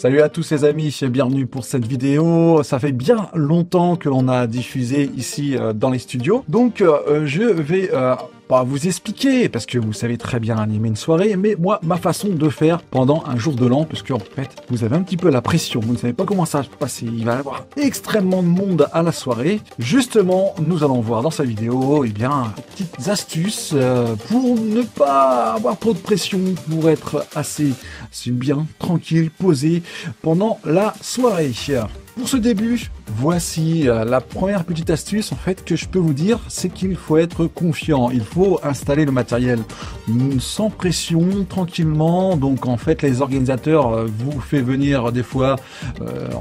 Salut à tous les amis, bienvenue pour cette vidéo. Ça fait bien longtemps que l'on a diffusé ici dans les studios. Donc je vais pas vous expliquer, parce que vous savez très bien animer une soirée, mais moi, ma façon de faire pendant un jour de l'an, parce qu'en fait, vous avez un petit peu la pression, vous ne savez pas comment ça va se passer, il va y avoir extrêmement de monde à la soirée. Justement, nous allons voir dans cette vidéo, des petites astuces pour ne pas avoir trop de pression, pour être assez bien, tranquille, posé pendant la soirée. Pour ce début, voici la première petite astuce en fait que je peux vous dire, c'est qu'il faut être confiant. Il faut installer le matériel sans pression, tranquillement. Donc en fait, les organisateurs vous fait venir des fois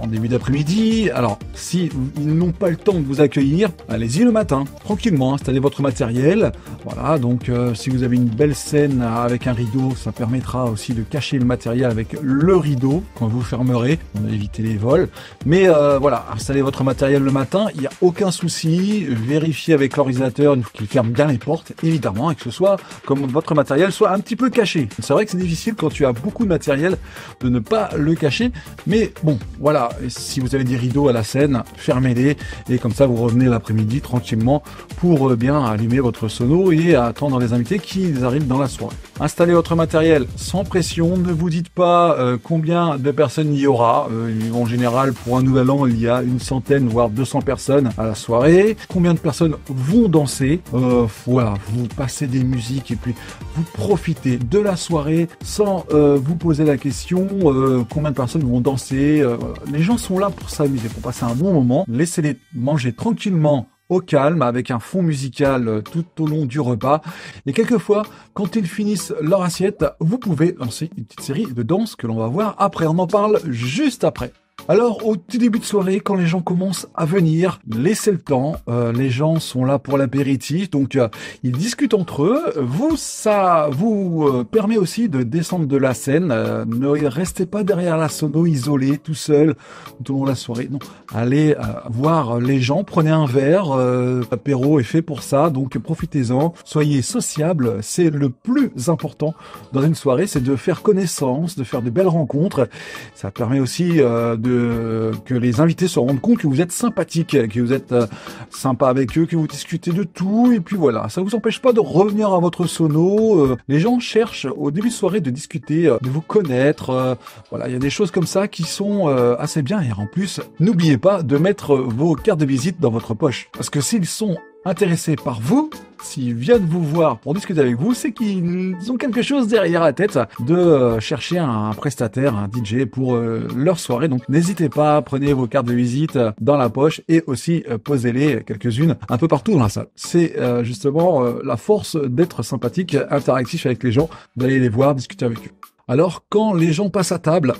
en début d'après-midi. Alors si ils n'ont pas le temps de vous accueillir, allez-y le matin, tranquillement, installez votre matériel. Voilà, donc si vous avez une belle scène avec un rideau, ça permettra aussi de cacher le matériel avec le rideau quand vous fermerez, on va éviter les vols. Mais voilà, installez votre matériel le matin, il n'y a aucun souci, vérifiez avec l'organisateur qu'il ferme bien les portes, évidemment, et que ce soit comme votre matériel soit un petit peu caché. C'est vrai que c'est difficile quand tu as beaucoup de matériel de ne pas le cacher, mais bon, voilà, si vous avez des rideaux à la scène, fermez-les, et comme ça vous revenez l'après-midi tranquillement pour bien allumer votre sono et attendre les invités qui arrivent dans la soirée. Installez votre matériel sans pression, ne vous dites pas combien de personnes il y aura, en général pour un nouvel an il y a une centaine voire 200 personnes à la soirée. Combien de personnes vont danser, voilà, vous passez des musiques et puis vous profitez de la soirée sans vous poser la question combien de personnes vont danser. Les gens sont là pour s'amuser, pour passer un bon moment, laissez-les manger tranquillement au calme, avec un fond musical tout au long du repas. Et quelquefois, quand ils finissent leur assiette, vous pouvez lancer une petite série de danses que l'on va voir après. On en parle juste après. Alors, au tout début de soirée, quand les gens commencent à venir, laissez le temps. Les gens sont là pour l'apéritif, donc ils discutent entre eux. Ça vous permet aussi de descendre de la scène. Ne restez pas derrière la sono isolé, tout seul, tout au long de la soirée. Non, allez voir les gens, prenez un verre. L'apéro est fait pour ça, donc profitez-en. Soyez sociable, c'est le plus important dans une soirée, c'est de faire connaissance, de faire de belles rencontres. Ça permet aussi que les invités se rendent compte que vous êtes sympathique, que vous êtes sympa avec eux, que vous discutez de tout, et puis voilà, ça vous empêche pas de revenir à votre sono. Les gens cherchent au début de soirée de discuter, de vous connaître, voilà, il y a des choses comme ça qui sont assez bien, et en plus, n'oubliez pas de mettre vos cartes de visite dans votre poche, parce que s'ils sont intéressés par vous, s'ils viennent vous voir pour discuter avec vous, c'est qu'ils ont quelque chose derrière la tête de chercher un prestataire, un DJ pour leur soirée. Donc n'hésitez pas, prenez vos cartes de visite dans la poche et aussi posez-les quelques-unes un peu partout dans la salle. C'est justement la force d'être sympathique, interactif avec les gens, d'aller les voir, discuter avec eux. Alors quand les gens passent à table,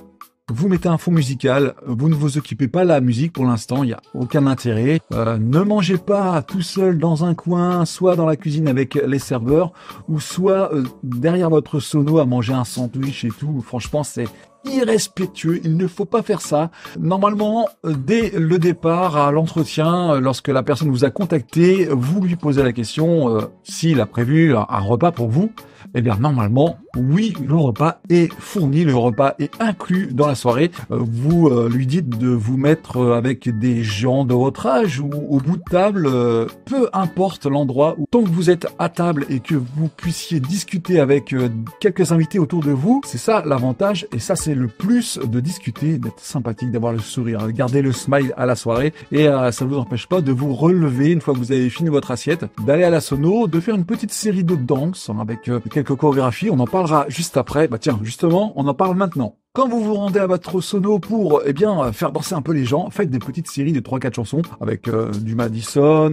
vous mettez un fond musical, vous ne vous occupez pas de la musique pour l'instant, il n'y a aucun intérêt. Ne mangez pas tout seul dans un coin, soit dans la cuisine avec les serveurs, ou soit derrière votre sono à manger un sandwich et tout. Franchement, c'est irrespectueux, il ne faut pas faire ça. Normalement, dès le départ à l'entretien, lorsque la personne vous a contacté, vous lui posez la question s'il a prévu un repas pour vous. Eh bien, normalement, oui, le repas est fourni, le repas est inclus dans la soirée. Vous lui dites de vous mettre avec des gens de votre âge ou au bout de table, peu importe l'endroit, où tant que vous êtes à table et que vous puissiez discuter avec quelques invités autour de vous, c'est ça l'avantage, et ça c'est le plus de discuter, d'être sympathique, d'avoir le sourire, garder le smile à la soirée, et ça ne vous empêche pas de vous relever une fois que vous avez fini votre assiette, d'aller à la sono, de faire une petite série de danses avec quelques chorégraphies. On en parlera juste après. Bah tiens, justement, on en parle maintenant. Quand vous vous rendez à votre sono pour faire danser un peu les gens, faites des petites séries de 3-4 chansons avec du Madison,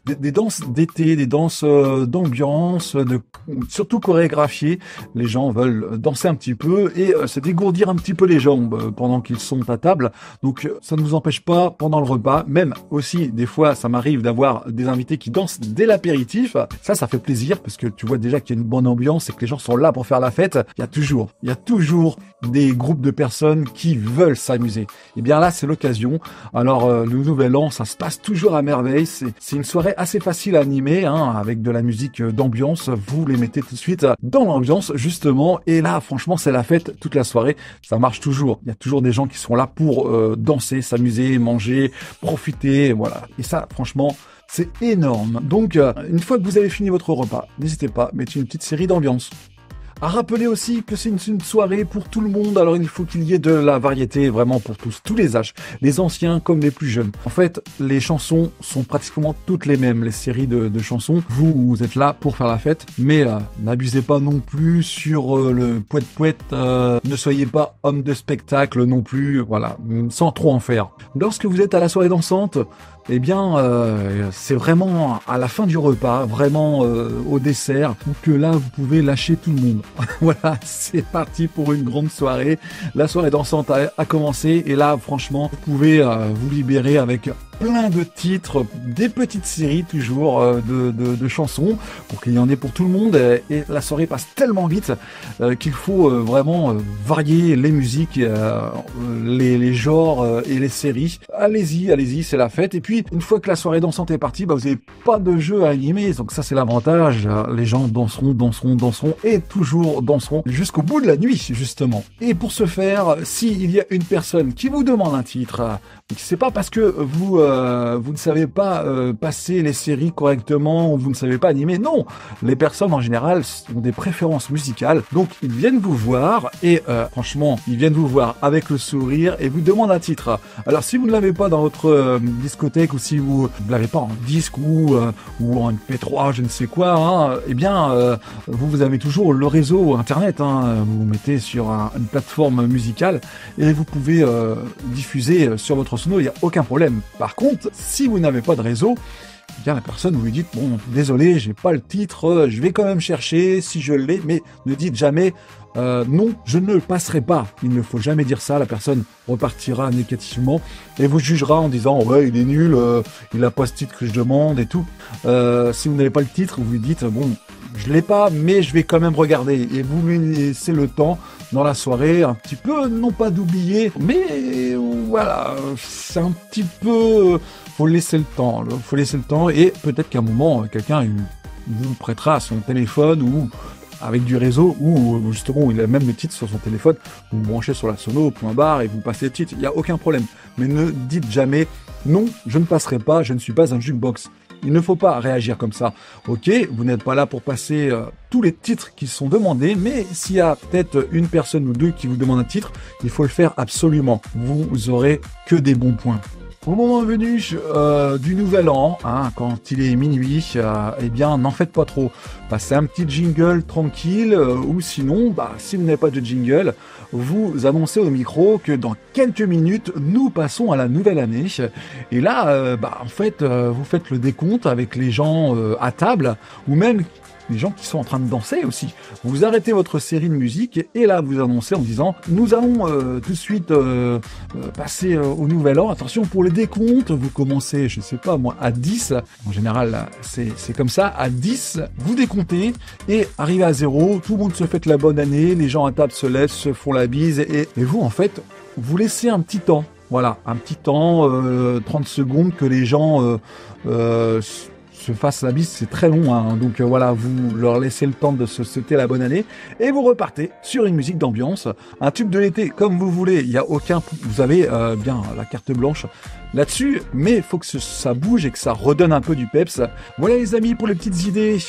des danses d'été, des danses d'ambiance, surtout chorégraphiées. Les gens veulent danser un petit peu et se dégourdir un petit peu les jambes pendant qu'ils sont à table. Donc ça ne vous empêche pas pendant le repas. Même aussi, des fois, ça m'arrive d'avoir des invités qui dansent dès l'apéritif. Ça fait plaisir parce que tu vois déjà qu'il y a une bonne ambiance et que les gens sont là pour faire la fête. Il y a toujours des groupes de personnes qui veulent s'amuser. Et bien là, c'est l'occasion. Alors, le Nouvel An, ça se passe toujours à merveille. C'est une soirée assez facile à animer, hein, avec de la musique d'ambiance. Vous les mettez tout de suite dans l'ambiance, justement. Et là, franchement, c'est la fête toute la soirée. Ça marche toujours. Il y a toujours des gens qui sont là pour danser, s'amuser, manger, profiter, voilà. Et ça, franchement, c'est énorme. Donc, une fois que vous avez fini votre repas, n'hésitez pas, mettez une petite série d'ambiance. À rappeler aussi que c'est une soirée pour tout le monde, alors il faut qu'il y ait de la variété vraiment pour tous les âges, les anciens comme les plus jeunes. En fait, les chansons sont pratiquement toutes les mêmes, les séries de chansons. Vous êtes là pour faire la fête, mais n'abusez pas non plus sur le poète-poète, ne soyez pas homme de spectacle non plus, voilà, sans trop en faire. Lorsque vous êtes à la soirée dansante, eh bien, c'est vraiment à la fin du repas, vraiment au dessert, que là, vous pouvez lâcher tout le monde. Voilà, c'est parti pour une grande soirée. La soirée dansante a commencé et là, franchement, vous pouvez vous libérer avec plein de titres, des petites séries toujours de chansons pour qu'il y en ait pour tout le monde. Et la soirée passe tellement vite qu'il faut vraiment varier les musiques, les genres et les séries. Allez-y, c'est la fête. Et puis, une fois que la soirée dansante est partie, vous n'avez pas de jeu à animer. Donc ça, c'est l'avantage. Les gens danseront et toujours danseront jusqu'au bout de la nuit, justement. Et pour ce faire, s'il y a une personne qui vous demande un titre, c'est pas parce que vous ne savez pas passer les séries correctement ou vous ne savez pas animer. Non, les personnes en général ont des préférences musicales. Donc ils viennent vous voir et franchement, ils viennent vous voir avec le sourire et vous demandent un titre. Alors si vous ne l'avez pas dans votre discothèque ou si vous ne l'avez pas en disque ou en MP3, je ne sais quoi, hein, eh bien vous avez toujours le réseau internet. Hein, vous vous mettez sur une plateforme musicale et vous pouvez diffuser sur votre sono, il n'y a aucun problème. Par contre, si vous n'avez pas de réseau, eh bien la personne, vous lui dites, bon, désolé, j'ai pas le titre, je vais quand même chercher si je l'ai, mais ne dites jamais, non, je ne le passerai pas. Il ne faut jamais dire ça, la personne repartira négativement et vous jugera en disant, ouais, il est nul, il a pas ce titre que je demande et tout. Si vous n'avez pas le titre, vous lui dites, bon, je l'ai pas, mais je vais quand même regarder. Et vous lui laissez le temps dans la soirée, un petit peu, non pas d'oublier, mais voilà, c'est un petit peu, faut laisser le temps. Faut laisser le temps et peut-être qu'à un moment, quelqu'un vous prêtera son téléphone ou avec du réseau ou justement il a même le titre sur son téléphone, vous branchez sur la sono au point barre et vous passez le titre, il n'y a aucun problème. Mais ne dites jamais, non, je ne passerai pas, je ne suis pas un jukebox. Il ne faut pas réagir comme ça. Ok, vous n'êtes pas là pour passer tous les titres qui sont demandés, mais s'il y a peut-être une personne ou deux qui vous demande un titre, il faut le faire absolument. Vous aurez que des bons points. Au moment venu du nouvel an, hein, quand il est minuit, eh bien, n'en faites pas trop. Passez un petit jingle tranquille, ou sinon, si vous n'avez pas de jingle, vous annoncez au micro que dans quelques minutes, nous passons à la nouvelle année. Et là, en fait, vous faites le décompte avec les gens à table, ou même les gens qui sont en train de danser aussi. Vous arrêtez votre série de musique et là vous annoncez en disant nous allons tout de suite passer au nouvel an. Attention pour le décompte, vous commencez, je sais pas moi, à 10. En général, c'est comme ça, à 10, vous décomptez et arrivé à 0, tout le monde se fête la bonne année, les gens à table se lèvent, se font la bise et vous en fait, vous laissez un petit temps. Voilà, un petit temps, 30 secondes que les gens se fassent la bise, c'est très long, hein. Donc voilà, vous leur laissez le temps de se souhaiter la bonne année et vous repartez sur une musique d'ambiance, un tube de l'été comme vous voulez, il y a aucun, vous avez bien la carte blanche là-dessus, mais il faut que ça bouge et que ça redonne un peu du peps. Voilà les amis pour les petites idées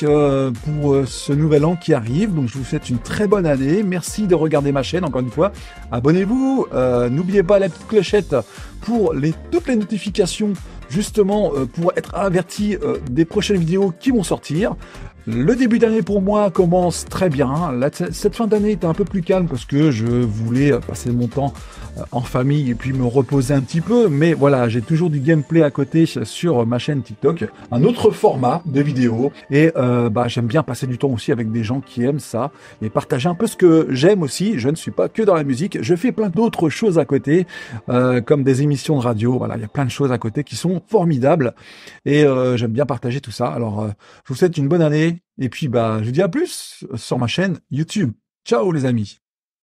pour ce nouvel an qui arrive, donc je vous souhaite une très bonne année, merci de regarder ma chaîne encore une fois, abonnez-vous, n'oubliez pas la petite clochette pour toutes les notifications justement pour être averti des prochaines vidéos qui vont sortir. Le début d'année pour moi commence très bien. Cette fin d'année était un peu plus calme parce que je voulais passer mon temps en famille et puis me reposer un petit peu. Mais voilà, j'ai toujours du gameplay à côté sur ma chaîne TikTok. Un autre format de vidéo. Et j'aime bien passer du temps aussi avec des gens qui aiment ça. Et partager un peu ce que j'aime aussi. Je ne suis pas que dans la musique. Je fais plein d'autres choses à côté. Comme des émissions de radio. Voilà, il y a plein de choses à côté qui sont formidables. Et j'aime bien partager tout ça. Alors, je vous souhaite une bonne année. Et puis, je vous dis à plus sur ma chaîne YouTube. Ciao les amis!